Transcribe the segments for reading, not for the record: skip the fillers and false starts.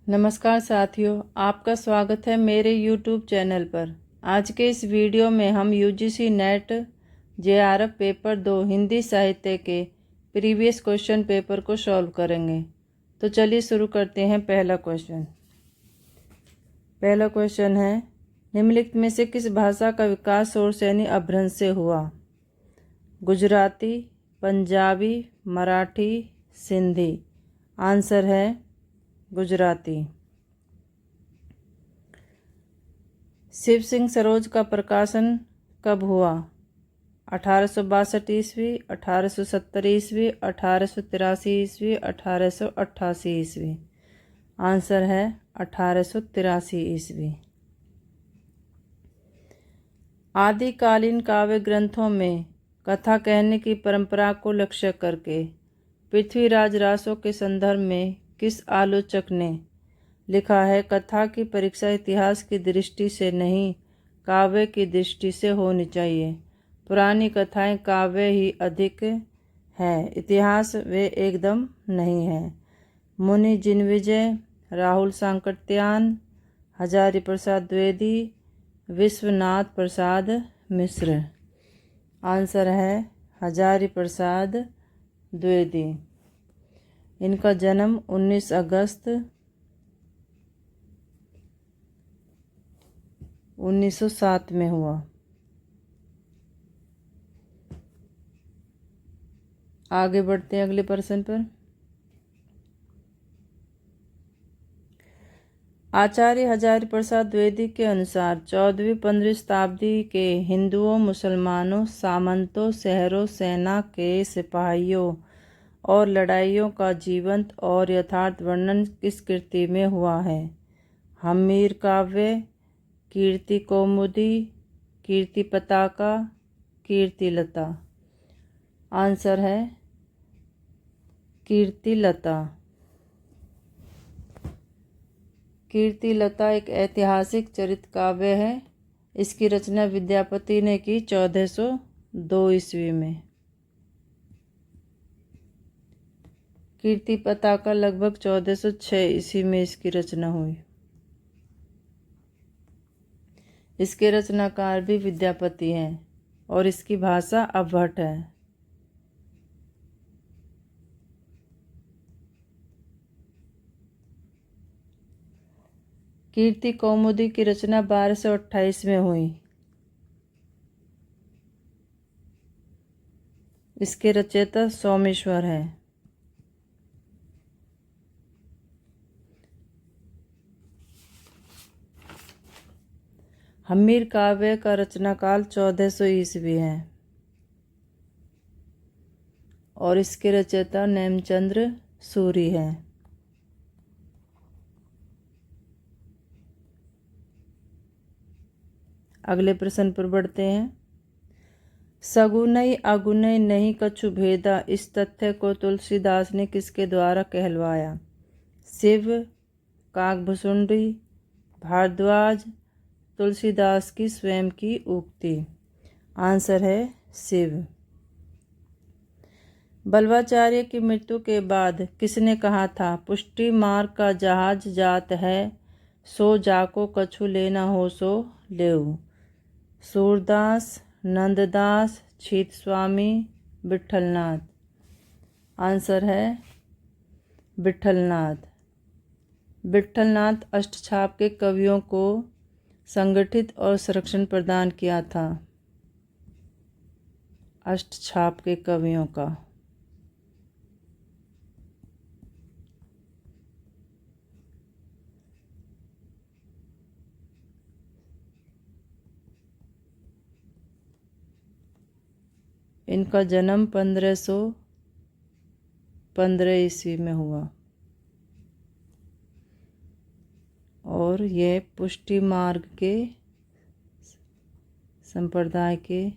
नमस्कार साथियों, आपका स्वागत है मेरे YouTube चैनल पर। आज के इस वीडियो में हम UGC net JRF paper 2 Hindi साहित्य के प्रीवियस क्वेश्चन पेपर को सॉल्व करेंगे। तो चलिए शुरू करते हैं। पहला क्वेश्चन है, निम्नलिखित में से किस भाषा का विकास सोर्स यानी अपभ्रंश से हुआ? गुजराती, पंजाबी, मराठी, सिंधी। आंसर है गुजराती। शिव सिंह सरोज का प्रकाशन कब हुआ? 1862 ईस्वी, 1870 ईस्वी, 1883 ईस्वी, 1888 ईस्वी। आंसर है 1883 ईस्वी। आदिकालीन काव्य ग्रंथों में कथा कहने की परंपरा को लक्ष्य करके पृथ्वीराज रासो के संदर्भ में किस आलोचक ने लिखा है? कथा की परीक्षा इतिहास की दृष्टि से नहीं, काव्य की दृष्टि से होनी चाहिए। पुरानी कथाएं काव्य ही अधिक है, इतिहास वे एकदम नहीं है। मुनि जिनविजय, राहुल सांकृत्यायन, हजारी प्रसाद द्विवेदी, विश्वनाथ प्रसाद मिश्र। आंसर है हजारी प्रसाद द्विवेदी। इनका जन्म 19 अगस्त 1907 में हुआ। आगे बढ़ते हैं अगले प्रश्न पर। आचार्य हजारी प्रसाद द्विवेदी के अनुसार 14वीं-15वीं शताब्दी के हिंदुओं, मुसलमानों, सामंतों, शहरों, सेना के सिपाहियों और लड़ाइयों का जीवंत और यथार्थ वर्णन किस कृति में हुआ है? हम्मीर काव्य, कीर्ति कौमुदी, कीर्ति पताका, कीर्ति लता। आंसर है कीर्ति लता। कीर्ति लता एक ऐतिहासिक चरित्र काव्य है। इसकी रचना विद्यापति ने की 1402 ईस्वी में। कीर्ति पताका लगभग 1406 ईस्वी में इसकी रचना हुई। इसके रचनाकार भी विद्यापति हैं और इसकी भाषा अवहट है। कीर्ति कौमुदी की रचना 1228 में हुई। इसके रचयिता सोमेश्वर हैं। हम्मीर काव्य का रचनाकाल 1400 ईस्वी है और इसके रचयिता नेमचंद्र सूरी हैं। अगले प्रश्न पर बढ़ते हैं। सगुनई अगुनई नहीं कछु भेदा, इस तथ्य को तुलसीदास ने किसके द्वारा कहलवाया? शिव, काकभुसुंडी, भारद्वाज, तुलसीदास की स्वयं की उक्ति। आंसर है शिव। बल्वाचार्य की मृत्यु के बाद किसने कहा था? पुष्टि मार्ग का जहाज जात है, सो जाको कछु लेना हो सो लेऊ। सूरदास, नंददास, छीत स्वामी, विठलनाथ। आंसर है विठलनाथ। विठलनाथ अष्टछाप के कवियों को संगठित और संरक्षण प्रदान किया था। अष्टछाप के कवियों का। इनका जन्म 1515 ईस्वी में हुआ और ये पुष्टि मार्ग के संप्रदाय के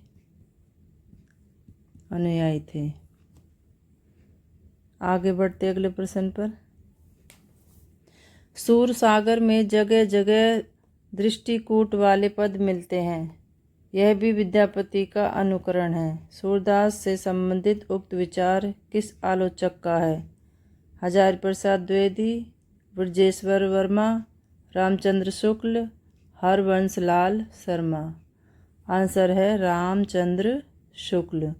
अनुयायी थे। आगे बढ़ते अगले प्रश्न पर। सूर सागर में जगह जगह दृष्टिकूट वाले पद मिलते हैं, यह भी विद्यापति का अनुकरण है। सूरदास से संबंधित उक्त विचार किस आलोचक का है? हजारी प्रसाद द्विवेदी, ब्रजेश्वर वर्मा, रामचंद्र शुक्ल, हरवंश लाल शर्मा। आंसर है रामचंद्र शुक्ल।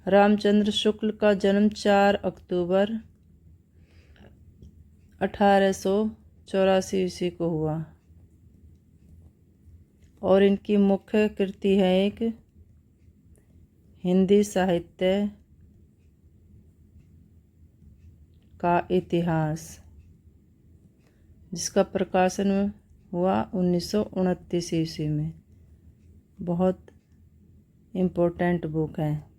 रामचंद्र शुक्ल का जन्म 4 अक्टूबर 1884 ईस्वी को हुआ और इनकी मुख्य कृति है एक हिंदी साहित्य का इतिहास, जिसका प्रकाशन हुआ 1929 ईस्वी में। बहुत इम्पोर्टेंट बुक है।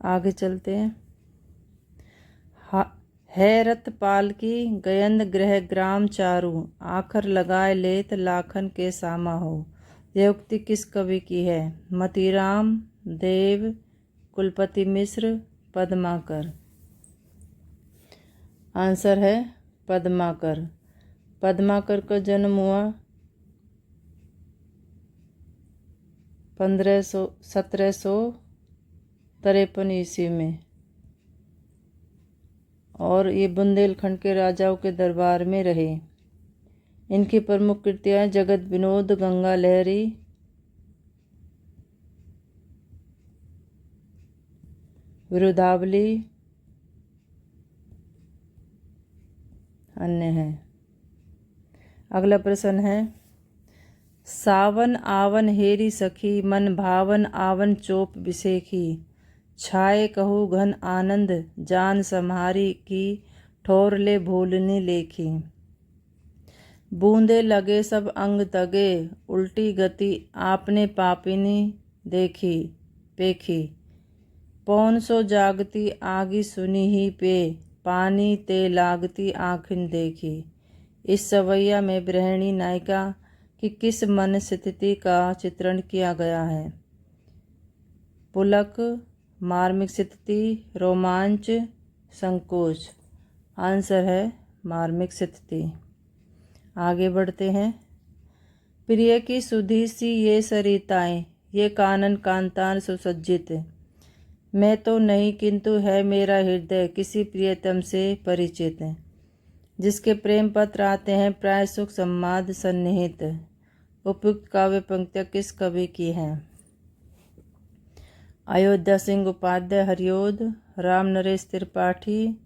आगे चलते हैं। है रतपाल की गयंद ग्रह ग्राम चारू, आखर लगाए लेत लाखन के सामा हो। यह उक्ति किस कवि की है? मतीराम, देव, कुलपति मिश्र, पद्माकर। आंसर है पद्माकर। पद्माकर का जन्म हुआ 1753 ईस्वी में और ये बुंदेलखंड के राजाओं के दरबार में रहे। इनकी प्रमुख कृतियाँ जगत विनोद, गंगा लहरी, विरुदावली अन्य हैं। अगला प्रश्न है, सावन आवन हेरी सखी, मन भावन आवन चोप बिसेखी। छाए कहू घन आनंद, जान सम्हारी की, ठोर ले भूलनी लेखी। बूंदे लगे सब अंग तगे, उल्टी गति आपने पापिनी देखी पेखी। पौन सो जागती आगी सुनी ही पे, पानी ते लागती आँखिन देखी। इस सवैया में गृहिणी नायिका कि किस मन स्थिति का चित्रण किया गया है? पुलक, मार्मिक स्थिति, रोमांच, संकोच। आंसर है मार्मिक स्थिति। आगे बढ़ते हैं। प्रिय की सुधी सी ये सरिताएं, ये कानन कांतान सुसज्जित। मैं तो नहीं किंतु है मेरा हृदय किसी प्रियतम से परिचित। जिसके प्रेम पत्र आते हैं प्राय सुख सम्माद सन्निहित। उपयुक्त काव्य पंक्तियाँ किस कवि की हैं? अयोध्या सिंह उपाध्याय हरिओद, राम नरेश त्रिपाठी,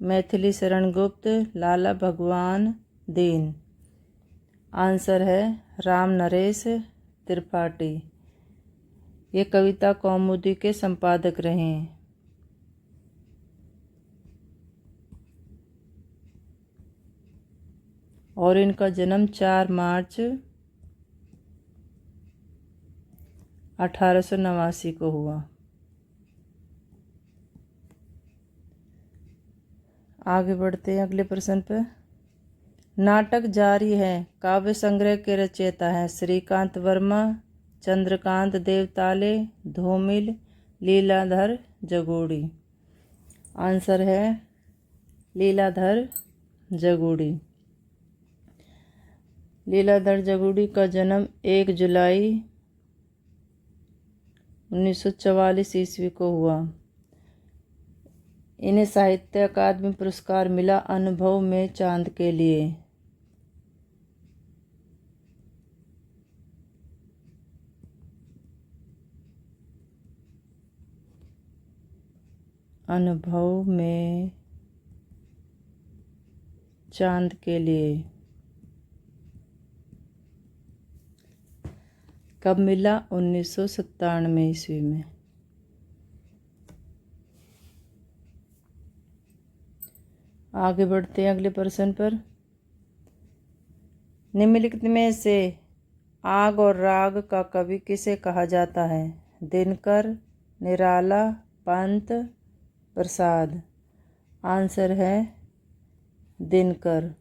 मैथिली शरण गुप्त, लाला भगवान दीन। आंसर है राम नरेश त्रिपाठी। ये कविता कौमुदी के संपादक रहे हैं। और इनका जन्म 4 मार्च 1889 को हुआ। आगे बढ़ते हैं अगले प्रश्न पर। नाटक जारी है काव्य संग्रह के रचयिता हैं श्रीकांत वर्मा, चंद्रकांत देवताले, धूमिल, लीलाधर जगोड़ी। आंसर है लीलाधर जगोड़ी। लीलाधर जगोड़ी का जन्म 1 जुलाई 1944 ईस्वी को हुआ। इन्हें साहित्य अकादमी पुरस्कार मिला अनुभव में चांद के लिए। अनुभव में चांद के लिए कब मिला? 1997 ईस्वी में। आगे बढ़ते हैं अगले प्रश्न पर। निम्नलिखित में से आग और राग का कवि किसे कहा जाता है? दिनकर, निराला, पंत, प्रसाद। आंसर है दिनकर।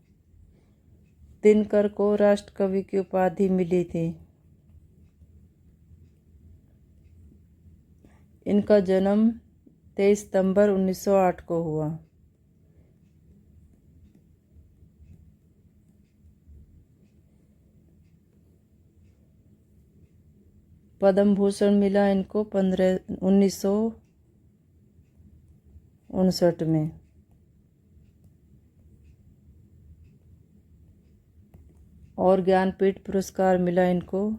दिनकर को राष्ट्र कवि की उपाधि मिली थी। इनका जन्म 23 सितंबर 1908 को हुआ। पद्म भूषण मिला इनको 1959 में। और ज्ञानपीठ पुरस्कार मिला इनको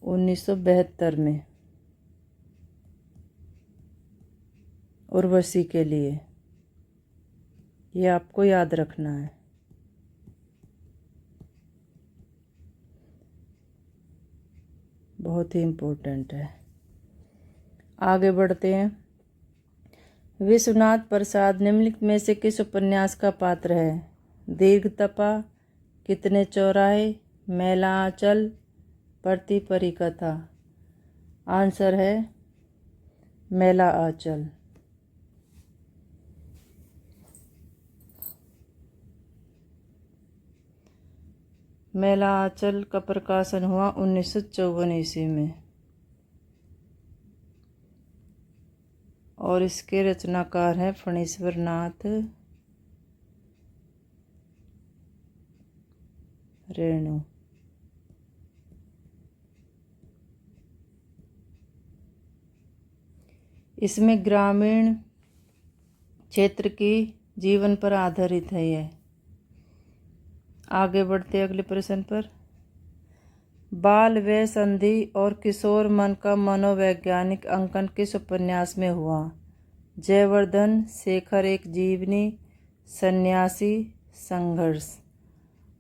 1972 में उर्वशी के लिए। ये आपको याद रखना है। बहुत ही इम्पोर्टेंट है। आगे बढ़ते हैं। विश्वनाथ प्रसाद निम्नलिखित में से किस उपन्यास का पात्र है? दीर्घतपा, कितने चौराहे, मैला आंचल, प्रति परिकथा। आंसर है मैला आंचल। मैला आंचल का प्रकाशन हुआ 1954 ईस्वी में और इसके रचनाकार हैं फणीश्वर नाथ रेणु। इसमें ग्रामीण क्षेत्र की जीवन पर आधारित है यह। आगे बढ़ते अगले प्रश्न पर। बाल व संधि और किशोर मन का मनोवैज्ञानिक अंकन किस उपन्यास में हुआ? जयवर्धन, शेखर एक जीवनी, सन्यासी, संघर्ष।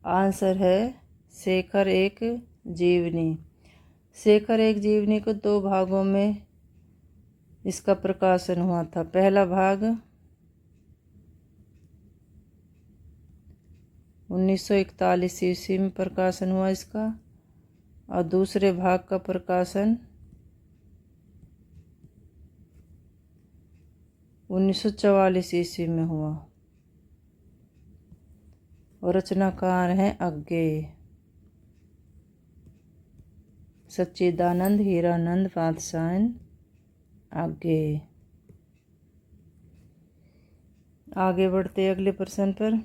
आंसर है शेखर एक जीवनी। शेखर एक जीवनी को 2 भागों में इसका प्रकाशन हुआ था। पहला भाग 1941 ईस्वी में प्रकाशन हुआ इसका और दूसरे भाग का प्रकाशन 1944 ईस्वी में हुआ और रचनाकार हैं अज्ञेय, सच्चिदानंद हीरानंद पातशायन अज्ञेय। आगे बढ़ते अगले प्रश्न पर।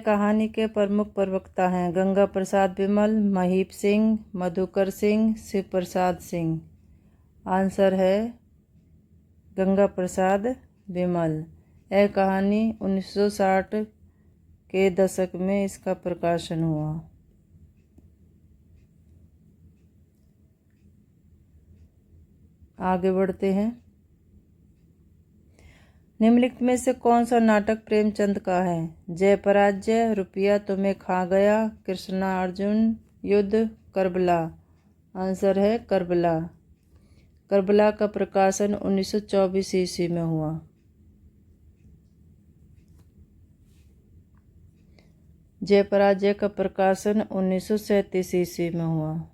कहानी के प्रमुख प्रवक्ता हैं? गंगा प्रसाद विमल, महीप सिंह, मधुकर सिंह, शिव प्रसाद सिंह। आंसर है गंगा प्रसाद विमल। कहानी 1960 के दशक में इसका प्रकाशन हुआ। आगे बढ़ते हैं। निम्नलिखित में से कौन सा नाटक प्रेमचंद का है? जयपराजय, रुपया तुम्हें खा गया, कृष्णा अर्जुन युद्ध, करबला। आंसर है करबला। करबला का प्रकाशन 1924 ईस्वी में हुआ। जयपराजय का प्रकाशन 1937 ईस्वी में हुआ।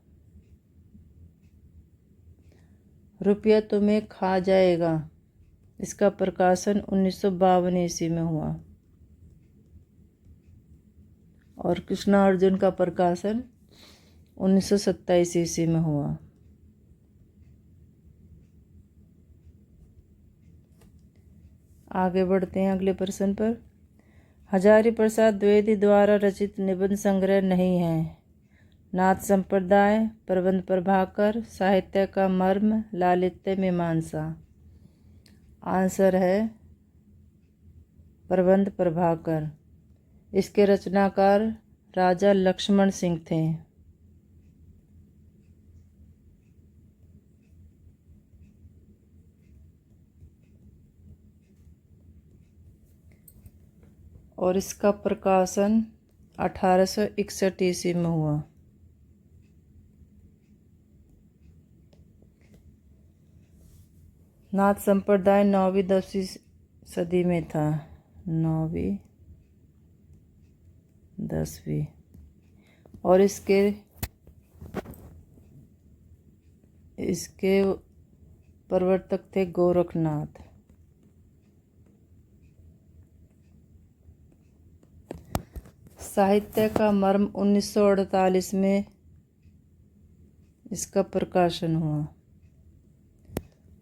रुपया तुम्हें खा जाएगा, इसका प्रकाशन 1952 ईस्वी में हुआ और कृष्णा अर्जुन का प्रकाशन 1927 ईस्वी में हुआ। आगे बढ़ते हैं अगले प्रश्न पर। हजारी प्रसाद द्विवेदी द्वारा रचित निबंध संग्रह नहीं है? नाथ संप्रदाय, प्रबंध प्रभाकर, साहित्य का मर्म, लालित्य मीमांसा। आंसर है प्रबंध प्रभाकर। इसके रचनाकार राजा लक्ष्मण सिंह थे। और इसका प्रकाशन 1861 ईस्वी में हुआ। नाथ संप्रदाय 9वीं 10वीं सदी में था। 9वीं 10वीं और इसके प्रवर्तक थे गोरखनाथ। साहित्य का मर्म 1948 में इसका प्रकाशन हुआ।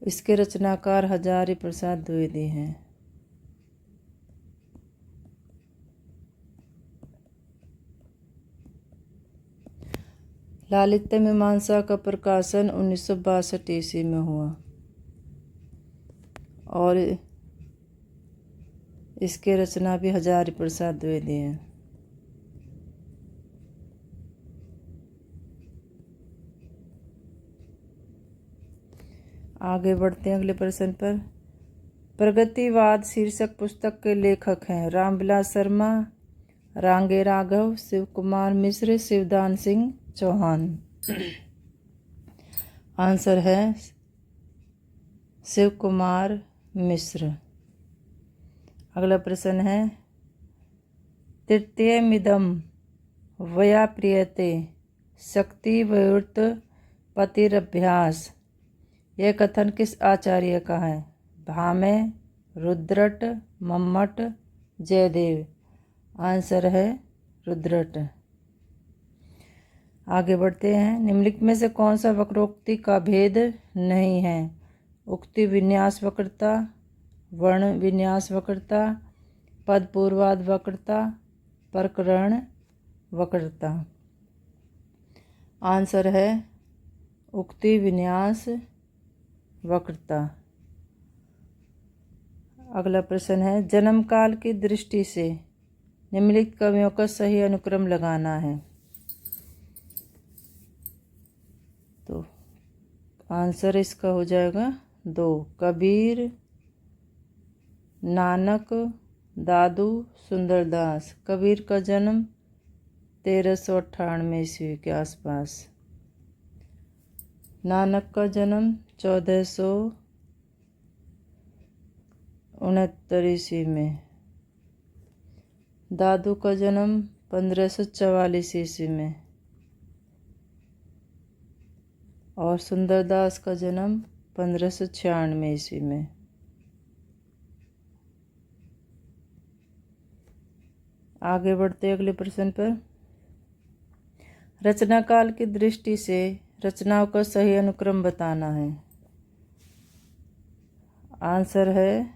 इसके रचनाकार हजारी प्रसाद द्विवेदी हैं। लालित्य मीमांसा का प्रकाशन 1962 ईस्वी में हुआ और इसके रचना भी हजारी प्रसाद द्विवेदी हैं। आगे बढ़ते हैं अगले प्रश्न पर। प्रगतिवाद शीर्षक पुस्तक के लेखक हैं रामविलास शर्मा, रांगे राघव, शिव कुमार मिश्र, शिवदान सिंह चौहान। आंसर है शिव कुमार मिश्र। अगला प्रश्न है तृतीयमिदं वया प्रियते शक्ति विवृत पतिरभ्यास। यह कथन किस आचार्य का है? भामे, रुद्रट, मम्मट, जयदेव। आंसर है रुद्रट। आगे बढ़ते हैं। निम्नलिखित में से कौन सा वक्रोक्ति का भेद नहीं है? उक्ति विन्यास वक्रता, वर्ण विन्यास वक्रता, पद पूर्वाध वक्रता, प्रकरण वक्रता। आंसर है उक्ति विन्यास वक्रता। अगला प्रश्न है जन्म काल की दृष्टि से निम्नलिखित कवियों का सही अनुक्रम लगाना है। तो आंसर इसका हो जाएगा 2, कबीर, नानक, दादू, सुंदरदास। कबीर का जन्म 1398 ईस्वी के आसपास, नानक का जन्म 1469 ईस्वी में, दादू का जन्म 1544 ईस्वी में और सुंदरदास का जन्म 1596 ईस्वी में। आगे बढ़ते अगले प्रश्न पर। रचना काल की दृष्टि से रचनाओं का सही अनुक्रम बताना है। आंसर है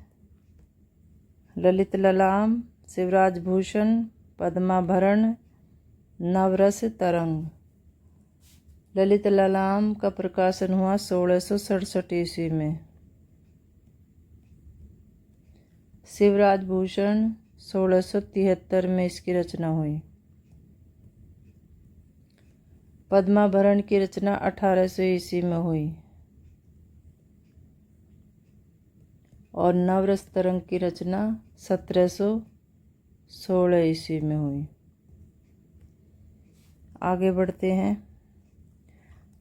ललित ललाम, शिवराज भूषण, पद्माभरण, नवरस तरंग। ललित ललाम का प्रकाशन हुआ 1667 ईस्वी में। शिवराज भूषण 1673 में इसकी रचना हुई। पद्माभरण की रचना 1800 ईस्वी में हुई और नवरस तरंग की रचना 1716 ईस्वी में हुई। आगे बढ़ते हैं।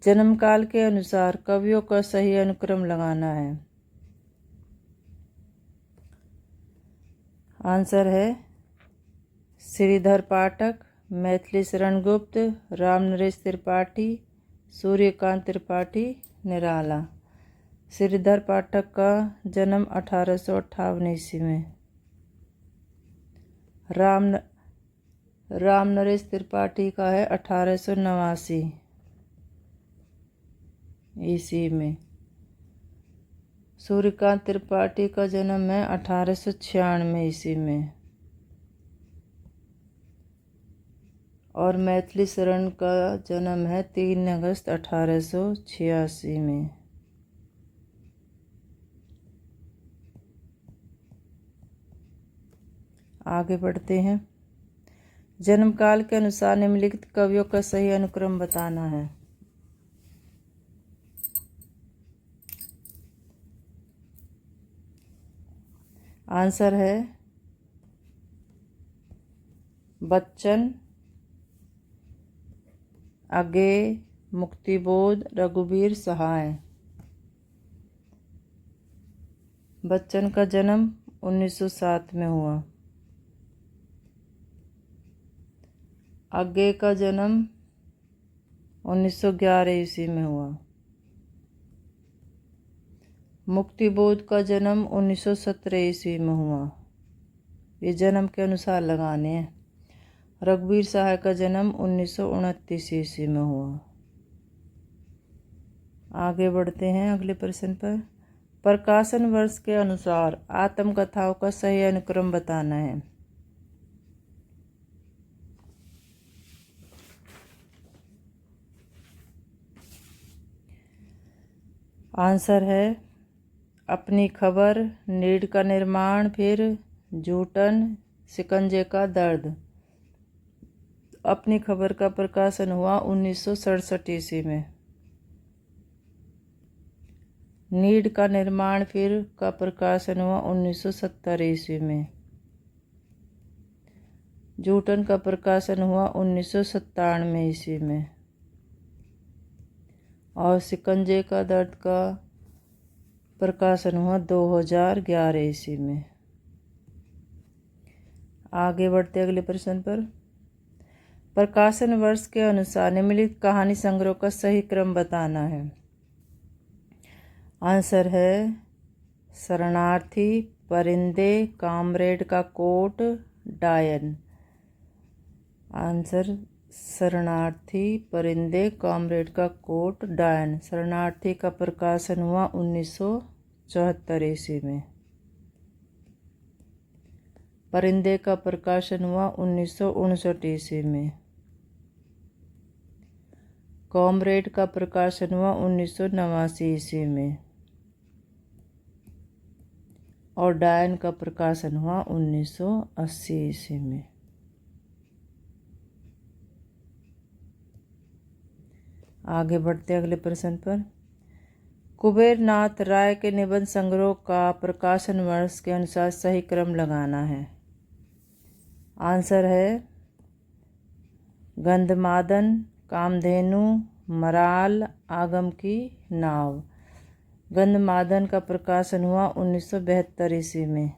जन्म काल के अनुसार कवियों का सही अनुक्रम लगाना है। आंसर है श्रीधर पाठक, मैथिली शरण गुप्त, रामनरेश त्रिपाठी, सूर्यकांत त्रिपाठी निराला। श्रीधर पाठक का जन्म 1858 ईस्वी में, रामनरेश त्रिपाठी का है 1889 ईस्वी में। सूर्यकांत त्रिपाठी का जन्म है 1896 ईस्वी में और मैथिली शरण का जन्म है 3 अगस्त 1886 में। आगे बढ़ते हैं। जन्म काल के अनुसार निम्नलिखित कवियों का सही अनुक्रम बताना है। आंसर है बच्चन, अज्ञेय, मुक्तिबोध, रघुवीर सहाय। बच्चन का जन्म 1907 में हुआ। अज्ञेय का जन्म 1911 ईस्वी में हुआ। मुक्तिबोध का जन्म 1917 ईस्वी में हुआ। ये जन्म के अनुसार लगाने हैं। रघुवीर सहाय का जन्म 1929 ईस्वी में हुआ। आगे बढ़ते हैं अगले प्रश्न पर। प्रकाशन वर्ष के अनुसार आत्मकथाओं का सही अनुक्रम बताना है। आंसर है अपनी खबर, नीड का निर्माण, फिर जूटन, शिकंजे का दर्द। अपनी खबर का प्रकाशन हुआ 1967 ईस्वी में। नीड का निर्माण फिर का प्रकाशन हुआ 1970 ईस्वी में। जूटन का प्रकाशन हुआ 1997 ईस्वी में। और शिकंजे का दर्द का प्रकाशन हुआ 2011 ईस्वी में। आगे बढ़ते अगले प्रश्न पर। प्रकाशन वर्ष के अनुसार निम्नलिखित कहानी संग्रह का सही क्रम बताना है। आंसर है शरणार्थी, परिंदे, कामरेड का कोट, डायन। आंसर शरणार्थी, परिंदे, कामरेड का कोट, डायन। शरणार्थी का प्रकाशन हुआ 1974 ईस्वी में। परिंदे का प्रकाशन हुआ 1959 ईस्वी में। कॉमरेड का प्रकाशन हुआ 1989 ईस्वी में। और डायन का प्रकाशन हुआ 1980 ईस्वी में। आगे बढ़ते अगले प्रश्न पर। कुबेर नाथ राय के निबंध संग्रह का प्रकाशन वर्ष के अनुसार सही क्रम लगाना है। आंसर है गंधमादन, कामधेनु, मराल, आगम की नाव। गंधमादन का प्रकाशन हुआ 1972 ईस्वी में।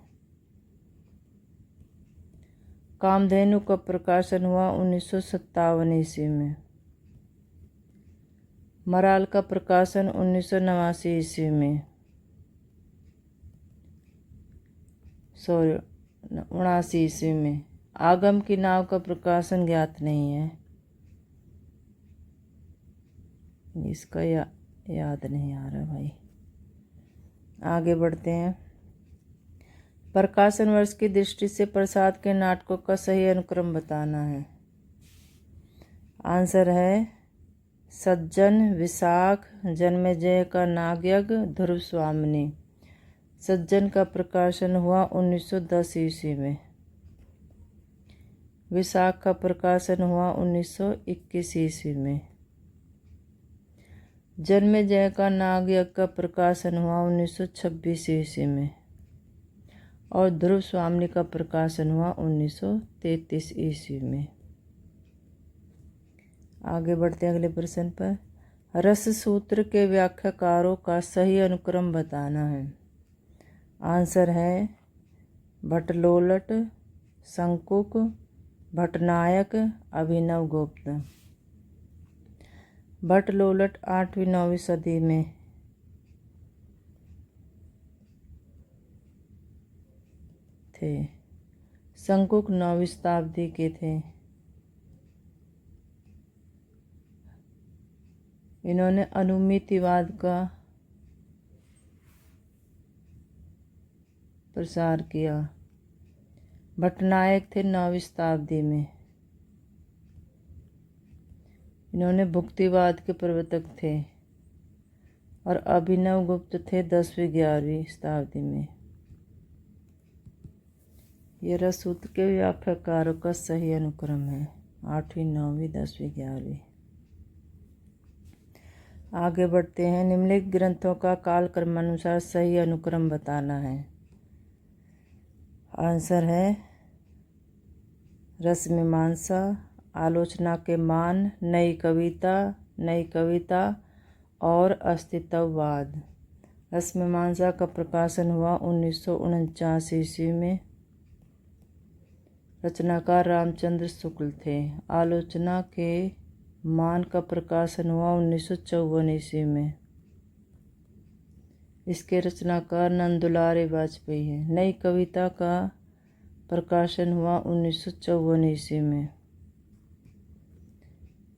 कामधेनु का प्रकाशन हुआ 1957 ईस्वी में। मराल का प्रकाशन 1989 ईस्वी में। 79 ईस्वी में। आगम की नाव का प्रकाशन ज्ञात नहीं है, इसका याद नहीं आ रहा भाई। आगे बढ़ते हैं। प्रकाशन वर्ष की दृष्टि से प्रसाद के नाटकों का सही अनुक्रम बताना है। आंसर है सज्जन, विशाख, जन्मेजय का नागयज्ञ, ध्रुव स्वामिनी। सज्जन का प्रकाशन हुआ 1910 ईस्वी में। विशाख का प्रकाशन हुआ 1921 ईस्वी में। जन्मेजय का नागयज्ञ का प्रकाशन हुआ 1926 ईस्वी में। और ध्रुव स्वामिनी का प्रकाशन हुआ 1933 ईस्वी में। आगे बढ़ते अगले प्रश्न पर। रस सूत्र के व्याख्याकारों का सही अनुक्रम बताना है। आंसर है भट्टलोलट, शंकुक, भट्टनायक, अभिनवगुप्त। भट्टलोलट 8वीं-9वीं सदी में थे। शंकुक 9वीं शताब्दी के थे। इन्होंने अनुमितिवाद का प्रसार किया। भट्टनायक थे 9वीं शताब्दी में। इन्होंने भुक्तिवाद के प्रवर्तक थे। और अभिनवगुप्त थे 10वीं-11वीं शताब्दी में। ये रस सूत्र के व्याख्याकारों का सही अनुक्रम है 8वीं, 9वीं, 10वीं, 11वीं। आगे बढ़ते हैं। निम्नलिखित ग्रंथों का कालक्रमानुसार सही अनुक्रम बताना है। आंसर है रसमीमांसा, आलोचना के मान, नई कविता और अस्तित्ववाद। रसमीमांसा का प्रकाशन हुआ 1949 ईस्वी में। रचनाकार रामचंद्र शुक्ल थे। आलोचना के मान का प्रकाशन हुआ 1954 ईस्वी में। इसके रचनाकार नंदुलारे वाजपेयी हैं। नई कविता का प्रकाशन हुआ 1954 ईस्वी में।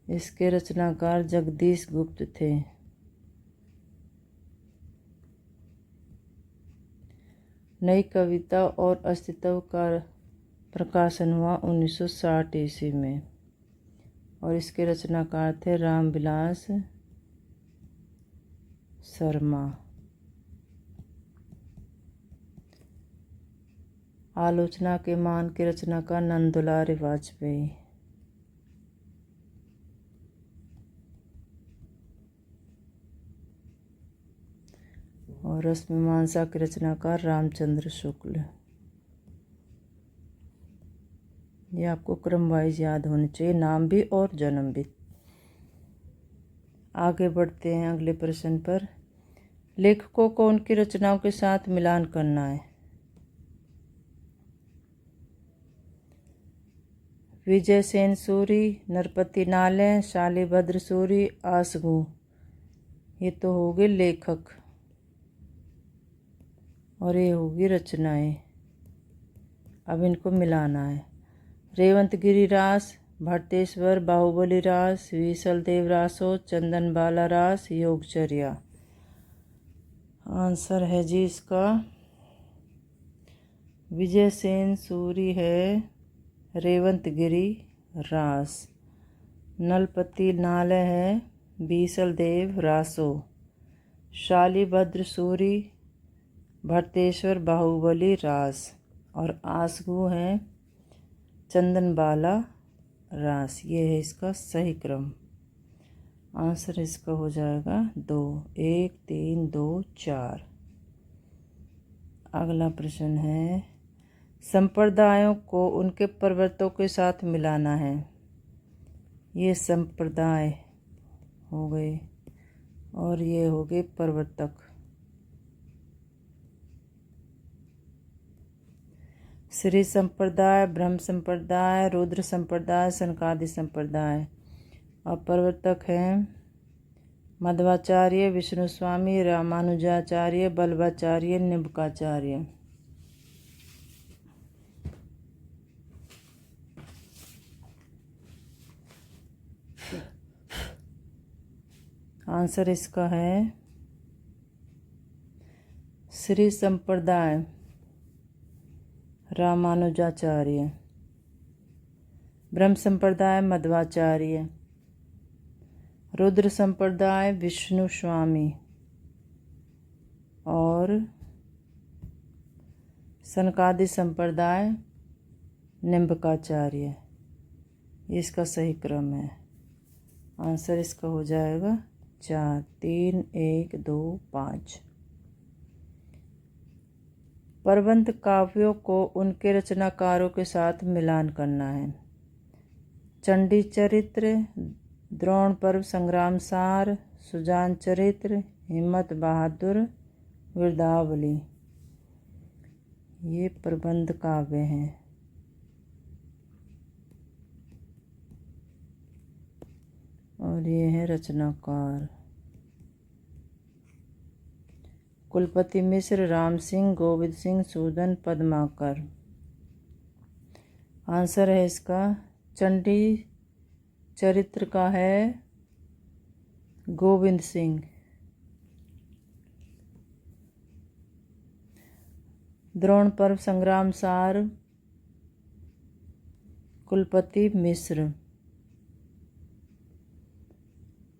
इसके रचनाकार जगदीश गुप्त थे। नई कविता और अस्तित्व का प्रकाशन हुआ 1960 ईस्वी में और इसके रचनाकार थे रामविलास शर्मा। आलोचना के मान के रचनाकार नंदुलाल वाजपेयी। और रश्मिमांसा के रचनाकार रामचंद्र शुक्ल। ये आपको क्रम वाइज याद होने चाहिए, नाम भी और जन्म भी। आगे बढ़ते हैं अगले प्रश्न पर। लेखकों को उनकी रचनाओं के साथ मिलान करना है। विजय सेन सूरी, नरपति नाले, शालिभद्र सूरी, आसगू, ये तो हो गए लेखक और ये होगी रचनाएं। अब इनको मिलाना है। रेवंत गिरी रास, भट्टेश्वर बाहुबली रास, विसल देव रासो, चंदन बाला रास, योगचर्या। आंसर है जी इसका विजय सेन सूरी है रेवंत गिरी रास। नलपति नाले है बीसल देव रासो। शालिभद्र सूरी भट्टेश्वर बाहुबली रास। और आसगू है चंदन बाला रास। ये है इसका सही क्रम। आंसर इसका हो जाएगा 2, 1, 3, 2, 4। अगला प्रश्न है संप्रदायों को उनके प्रवर्तकों के साथ मिलाना है। ये संप्रदाय हो गए और ये हो गए प्रवर्तक। श्री संप्रदाय, ब्रह्म संप्रदाय, रुद्र संप्रदाय, सनकादि संप्रदाय। और प्रवर्तक हैं मध्वाचार्य, विष्णु स्वामी, रामानुजाचार्य, बल्लभाचार्य, निम्बकाचार्य। आंसर इसका है श्री संप्रदाय रामानुजाचार्य, ब्रह्म संप्रदाय मध्वाचार्य, रुद्र संप्रदाय विष्णु स्वामी और सनकादि संप्रदाय निम्बकाचार्य। इसका सही क्रम है। आंसर इसका हो जाएगा 4, 3, 1, 2, 5। प्रबंध काव्यों को उनके रचनाकारों के साथ मिलान करना है। चंडी चरित्र, द्रोण पर्व संग्राम सार, सुजान चरित्र, हिम्मत बहादुर, वीरदावली। ये प्रबंध काव्य हैं। और ये है रचनाकार कुलपति मिश्र, राम सिंह, गोविंद सिंह, सूदन, पद्माकर। आंसर है इसका चंडी चरित्र का है गोविंद सिंह। द्रोण पर्व संग्राम सार कुलपति मिश्र।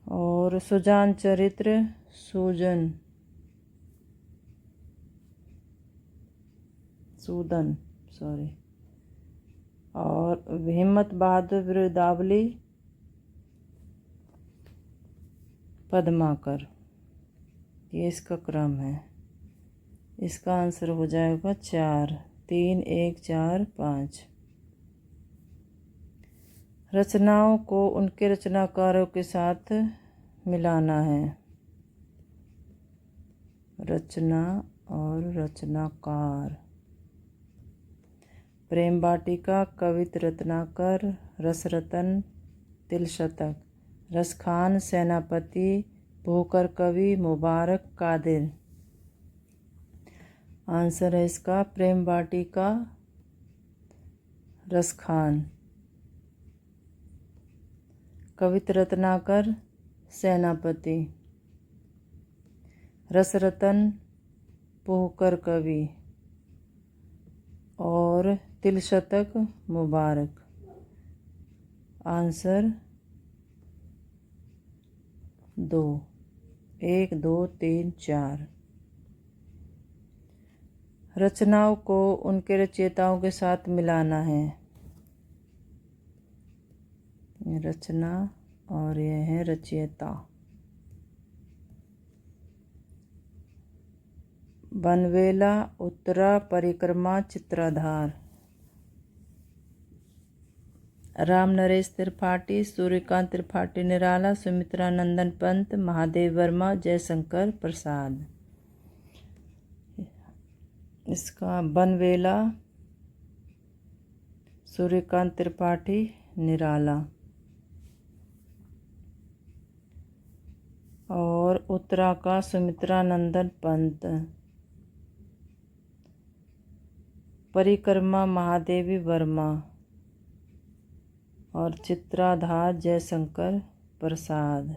और सुजान चरित्र सूदन सॉरी। और हिम्मत बहादुर वीरदावली पद्माकर। ये इसका क्रम है। इसका आंसर हो जाएगा 4, 3, 1, 4, 5। रचनाओं को उनके रचनाकारों के साथ मिलाना है। रचना और रचनाकार। प्रेम वाटिका कवित रत्नाकर, रसरतन, तिलशतक, रसखान, सेनापति, भूकर कवि, मुबारक, कादिर। आंसर है इसका प्रेम वाटिका, रसखान, कवित रत्नाकर, सेनापति, रसरतन, भूकर कवि और तिलशतक मुबारक। आंसर 2, 1, 2, 3, 4। रचनाओं को उनके रचयिताओं के साथ मिलाना है। रचना और यह है रचयिता। बनवेला, उत्तरा, परिक्रमा, चित्राधार। राम नरेश त्रिपाठी, सूर्यकांत त्रिपाठी निराला, सुमित्रा नंदन पंत, महादेव वर्मा, जयशंकर प्रसाद। इसका बनवेला, सूर्यकांत त्रिपाठी निराला, और उत्तरा का सुमित्रा नंदन पंत, परिक्रमा महादेवी वर्मा, और चित्राधार जयशंकर प्रसाद।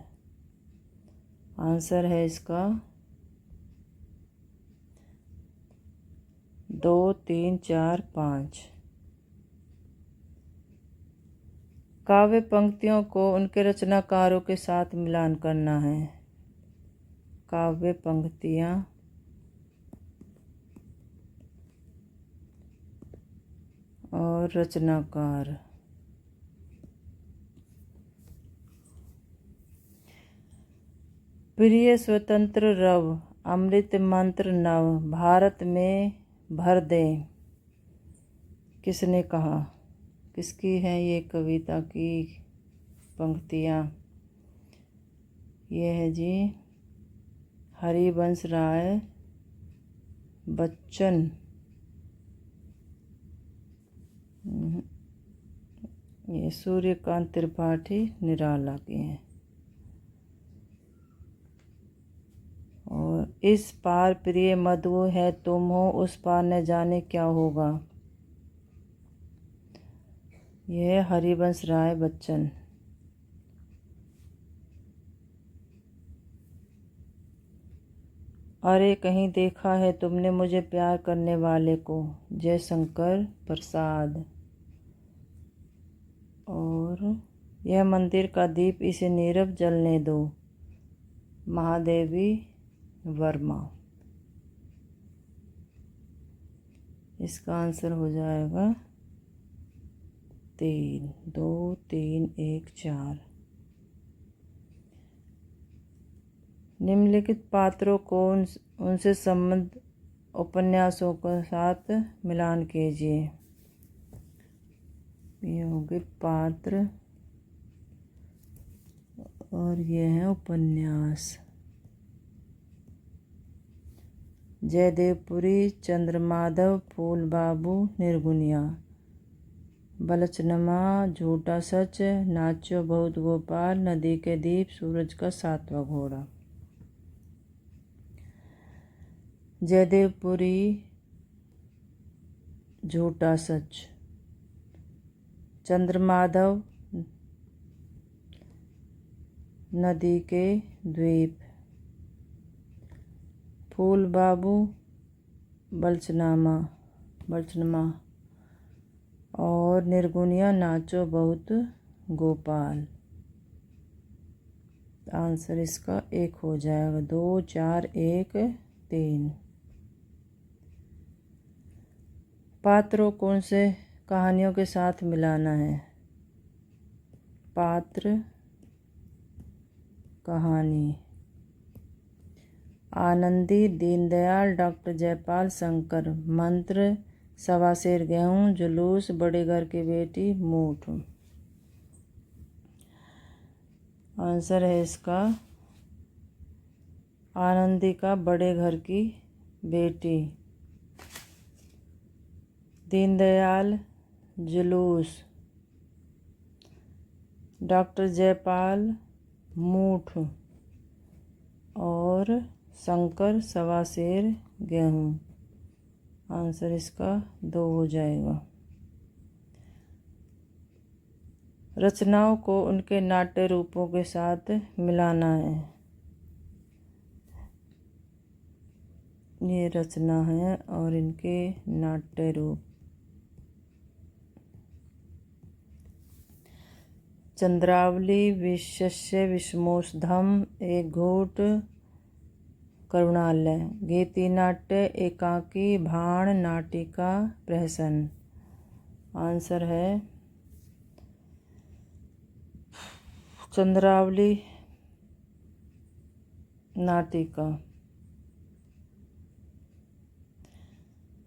आंसर है इसका 2, 3, 4, 5। काव्य पंक्तियों को उनके रचनाकारों के साथ मिलान करना है। काव्य पंक्तियाँ और रचनाकार। प्रिय स्वतंत्र रव, अमृत मंत्र नव, भारत में भर दे। किसने कहा? किसकी है ये कविता की पंक्तियाँ? ये है जी हरिवंश राय बच्चन। ये सूर्यकांत त्रिपाठी निराला की हैं। और इस पार प्रिय मधु है तुम हो, उस पार न जाने क्या होगा। यह हरिवंश राय बच्चन। अरे कहीं देखा है तुमने मुझे प्यार करने वाले को, जयशंकर प्रसाद। और यह मंदिर का दीप इसे नीरव जलने दो, महादेवी वर्मा। इसका आंसर हो जाएगा 3, 2, 3, 1, 4। निम्नलिखित पात्रों को उनसे संबंध उपन्यासों के साथ मिलान कीजिए। ये होंगे पात्र और ये है उपन्यास। जयदेवपुरी, चंद्रमाधव, फूल बाबू, निर्गुनिया, बलचनमा, झूठा सच, नाचो बहुत गोपाल, नदी के दीप, सूरज का 7वां घोड़ा। जयदेवपुरी झूठा सच, चंद्रमाधव नदी के द्वीप, फूल बाबू बलचनमा, और निर्गुनिया नाचो बहुत गोपाल। आंसर इसका 1 हो जाएगा। 2, 4, 1, 3। पात्रों कौन से कहानियों के साथ मिलाना है? पात्र कहानी। आनंदी, दीनदयाल, डॉक्टर जयपाल, शंकर। मंत्र, सवा सेर गेहूँ, जुलूस, बड़े घर की बेटी, मूठ। आंसर है इसका आनंदी का बड़े घर की बेटी। दीनदयाल जुलूस, डॉक्टर जयपाल मूठ, और शंकर सवा सेर गेहूँ। आंसर इसका 2 हो जाएगा। रचनाओं को उनके नाट्य रूपों के साथ मिलाना है। ये रचना है और इनके नाट्य रूप। चंद्रावली विशस्य विषमोषधम एक घूट करुणालय। गीतिनाट्य एकाकी भाण नाटिका प्रहसन। आंसर है चंद्रावली नाटिका।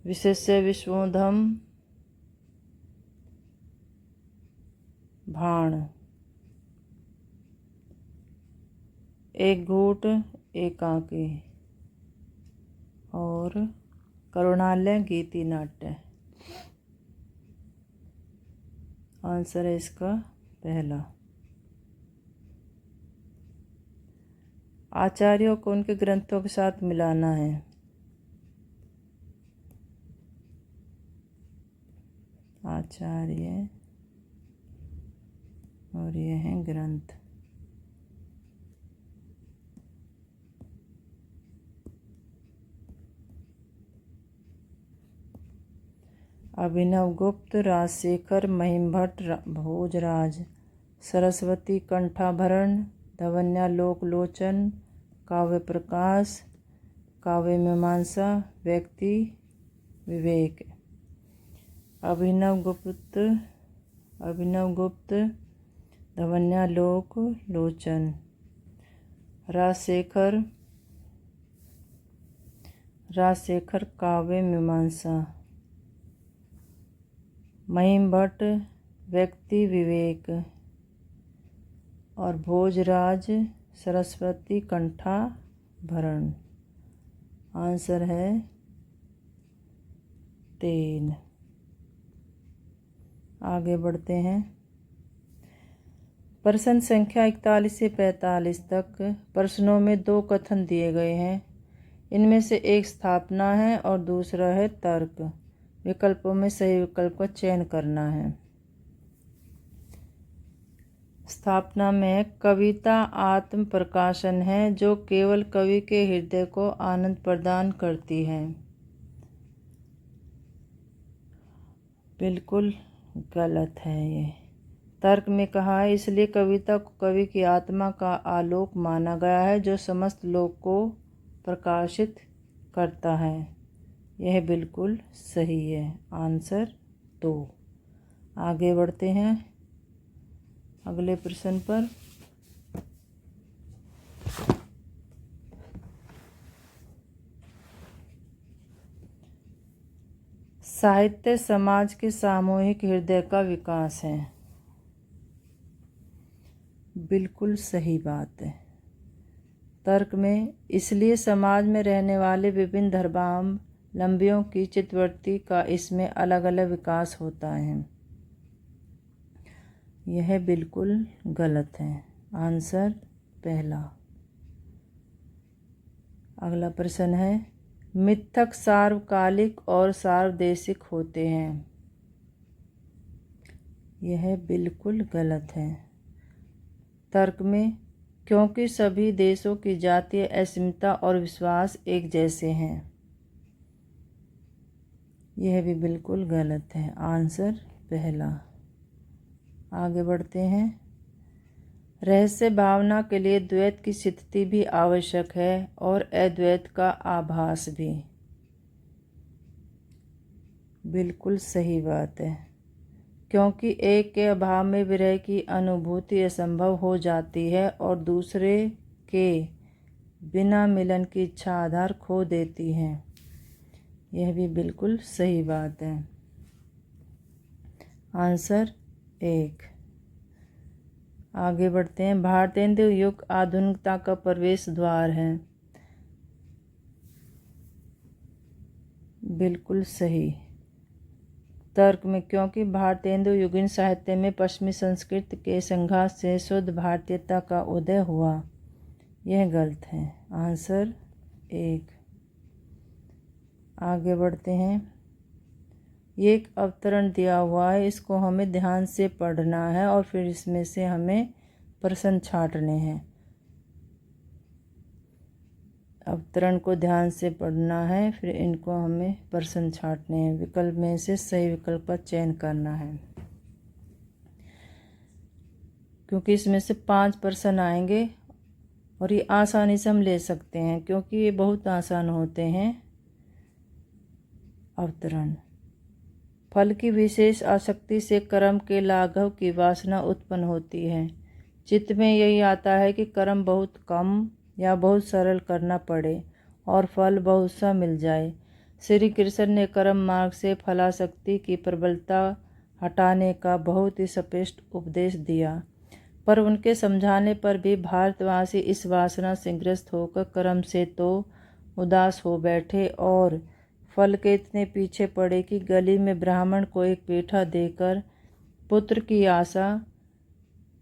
विशस्य विश्वोधम भाण। एक घूट एकाकी और करुणालय गीति नाट्य। आंसर है इसका पहला। आचार्यों को उनके ग्रंथों के साथ मिलाना है। आचार्य और ये हैं ग्रंथ। अभिनवगुप्त, राजशेखर, महिमभट्ट, भोजराज, सरस्वती कंठाभरण, धवन्यालोक लोचन, काव्य प्रकाश, काव्य मीमांसा, व्यक्ति विवेक। अभिनवगुप्त धवन्यालोक लोचन। राजशेखर काव्य मीमांसा। महिमभट्ट व्यक्ति विवेक और भोजराज सरस्वती कंठाभरण। आंसर है 3। आगे बढ़ते हैं। प्रश्न संख्या 41 से 45 तक प्रश्नों में 2 कथन दिए गए हैं। इनमें से एक स्थापना है और दूसरा है तर्क। विकल्पों में सही विकल्प का चयन करना है। स्थापना में कविता आत्म प्रकाशन है जो केवल कवि के हृदय को आनंद प्रदान करती है। बिल्कुल गलत है ये। तर्क में कहा है इसलिए कविता को कवि की आत्मा का आलोक माना गया है जो समस्त लोक को प्रकाशित करता है। यह बिल्कुल सही है। आंसर 2। आगे बढ़ते हैं अगले प्रश्न पर। साहित्य समाज के सामूहिक हृदय का विकास है। बिल्कुल सही बात है। तर्क में इसलिए समाज में रहने वाले विभिन्न धर्मावलंबियों की चित्तवृत्ति का इसमें अलग अलग विकास होता है। यह बिल्कुल गलत है। आंसर पहला। अगला प्रश्न है मिथक सार्वकालिक और सार्वदेशिक होते हैं। यह बिल्कुल गलत है। तर्क में क्योंकि सभी देशों की जातीय अस्मिता और विश्वास एक जैसे हैं। यह भी बिल्कुल गलत है। आंसर पहला। आगे बढ़ते हैं। रहस्य भावना के लिए द्वैत की स्थिति भी आवश्यक है और अद्वैत का आभास भी। बिल्कुल सही बात है। क्योंकि एक के अभाव में विरह की अनुभूति असंभव हो जाती है और दूसरे के बिना मिलन की इच्छा आधार खो देती है। यह भी बिल्कुल सही बात है। आंसर 1। आगे बढ़ते हैं। भारतेंदु युग आधुनिकता का प्रवेश द्वार है। बिल्कुल सही। तर्क में क्योंकि भारतेंदु युगीन साहित्य में पश्चिमी संस्कृति के संघात से शुद्ध भारतीयता का उदय हुआ। यह गलत है। आंसर 1। आगे बढ़ते हैं। ये एक अवतरण दिया हुआ है, इसको हमें ध्यान से पढ़ना है और फिर इसमें से हमें प्रश्न छांटने हैं। अवतरण को ध्यान से पढ़ना है, फिर इनको हमें प्रश्न छांटने हैं। विकल्प में से सही विकल्प का चयन करना है। क्योंकि इसमें से 5 प्रश्न आएंगे और ये आसानी से हम ले सकते हैं क्योंकि ये बहुत आसान होते हैं। अवतरण। फल की विशेष आसक्ति से कर्म के लाघव की वासना उत्पन्न होती है। चित्त में यही आता है कि कर्म बहुत कम या बहुत सरल करना पड़े और फल बहुत सा मिल जाए। श्री कृष्ण ने कर्म मार्ग से फलासक्ति की प्रबलता हटाने का बहुत ही स्पष्ट उपदेश दिया, पर उनके समझाने पर भी भारतवासी इस वासना से ग्रस्त होकर कर्म से तो उदास हो बैठे और फल के इतने पीछे पड़े कि गली में ब्राह्मण को एक पेठा देकर पुत्र की आशा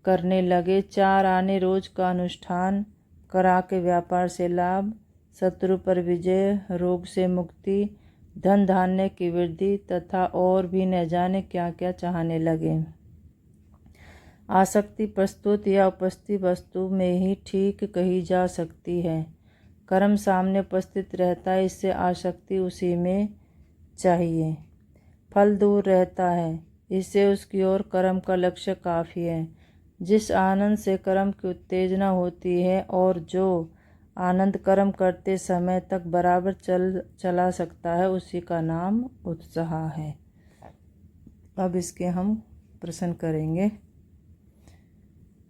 करने लगे। 4 आने रोज का अनुष्ठान करा के व्यापार से लाभ, शत्रु पर विजय, रोग से मुक्ति, धन धान्य की वृद्धि तथा और भी न जाने क्या क्या चाहने लगे। आसक्ति प्रस्तुत या उपस्थित वस्तु में ही ठीक कही जा सकती है। कर्म सामने उपस्थित रहता है, इससे आसक्ति उसी में चाहिए। फल दूर रहता है, इससे उसकी ओर कर्म का लक्ष्य काफ़ी है। जिस आनंद से कर्म की उत्तेजना होती है और जो आनंद कर्म करते समय तक बराबर चला सकता है, उसी का नाम उत्साह है। अब इसके हम प्रश्न करेंगे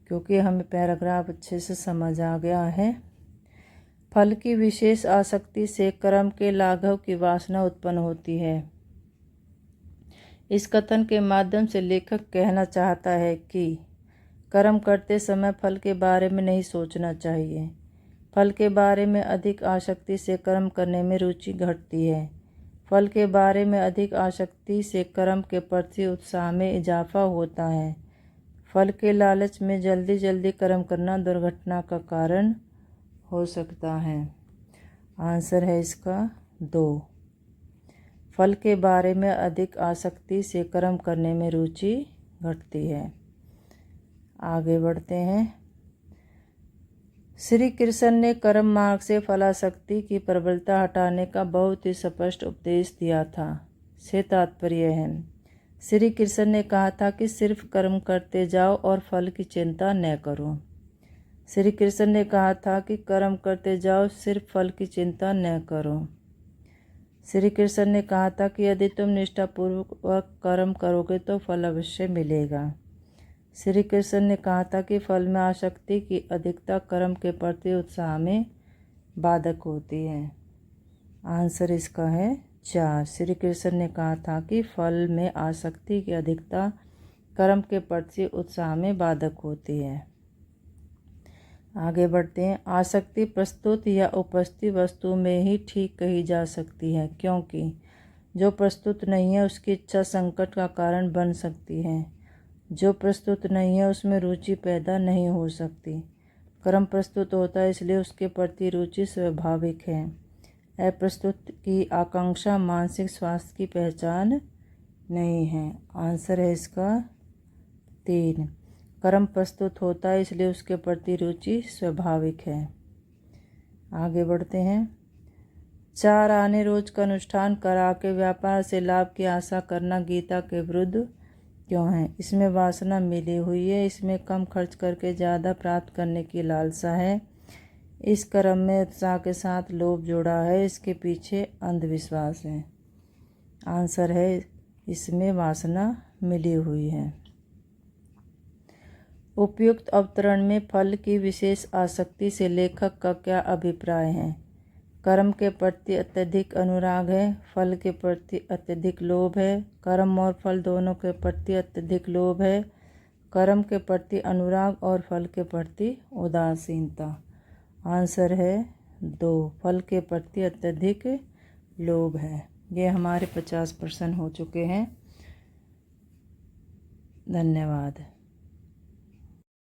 क्योंकि हमें पैराग्राफ अच्छे से समझ आ गया है। फल की विशेष आसक्ति से कर्म के लाघव की वासना उत्पन्न होती है। इस कथन के माध्यम से लेखक कहना चाहता है कि कर्म करते समय फल के बारे में नहीं सोचना चाहिए। फल के बारे में अधिक आसक्ति से कर्म करने में रुचि घटती है। फल के बारे में अधिक आसक्ति से कर्म के प्रति उत्साह में इजाफा होता है। फल के लालच में जल्दी जल्दी कर्म करना दुर्घटना का कारण हो सकता है। आंसर है इसका 2। फल के बारे में अधिक आसक्ति से कर्म करने में रुचि घटती है। आगे बढ़ते हैं। श्री कृष्ण ने कर्म मार्ग से फलासक्ति की प्रबलता हटाने का बहुत ही स्पष्ट उपदेश दिया था से तात्पर्य है। श्री कृष्ण ने कहा था कि सिर्फ कर्म करते जाओ और फल की चिंता न करो। श्री कृष्ण ने कहा था कि कर्म करते जाओ, सिर्फ फल की चिंता न करो। श्री कृष्ण ने कहा था कि यदि तुम निष्ठापूर्वक कर्म करोगे तो फल अवश्य मिलेगा। श्री कृष्ण ने कहा था कि फल में आसक्ति की अधिकता कर्म के प्रति उत्साह में बाधक होती है। आंसर इसका है 4। श्री कृष्ण ने कहा था कि फल में आसक्ति की अधिकता कर्म के प्रति उत्साह में बाधक होती है। आगे बढ़ते हैं। आसक्ति प्रस्तुत या उपस्थित वस्तु में ही ठीक कही जा सकती है, क्योंकि जो प्रस्तुत नहीं है उसकी इच्छा संकट का कारण बन सकती है। जो प्रस्तुत नहीं है उसमें रुचि पैदा नहीं हो सकती। कर्म प्रस्तुत होता है इसलिए उसके प्रति रुचि स्वाभाविक है। अप्रस्तुत की आकांक्षा मानसिक स्वास्थ्य की पहचान नहीं है। आंसर है इसका 3। कर्म प्रस्तुत होता है इसलिए उसके प्रति रुचि स्वाभाविक है। आगे बढ़ते हैं। 4 आने रोज का अनुष्ठान करा के व्यापार से लाभ की आशा करना गीता के विरुद्ध क्यों है? इसमें वासना मिली हुई है। इसमें कम खर्च करके ज़्यादा प्राप्त करने की लालसा है। इस कर्म में उत्साह के साथ लोभ जुड़ा है। इसके पीछे अंधविश्वास है। आंसर है इसमें वासना मिली हुई है। उपयुक्त अवतरण में फल की विशेष आसक्ति से लेखक का क्या अभिप्राय है? कर्म के प्रति अत्यधिक अनुराग है, फल के प्रति अत्यधिक लोभ है, कर्म और फल दोनों के प्रति अत्यधिक लोभ है, कर्म के प्रति अनुराग और फल के प्रति उदासीनता। आंसर है 2, फल के प्रति अत्यधिक लोभ है। ये हमारे 50 प्रश्न हो चुके हैं। धन्यवाद।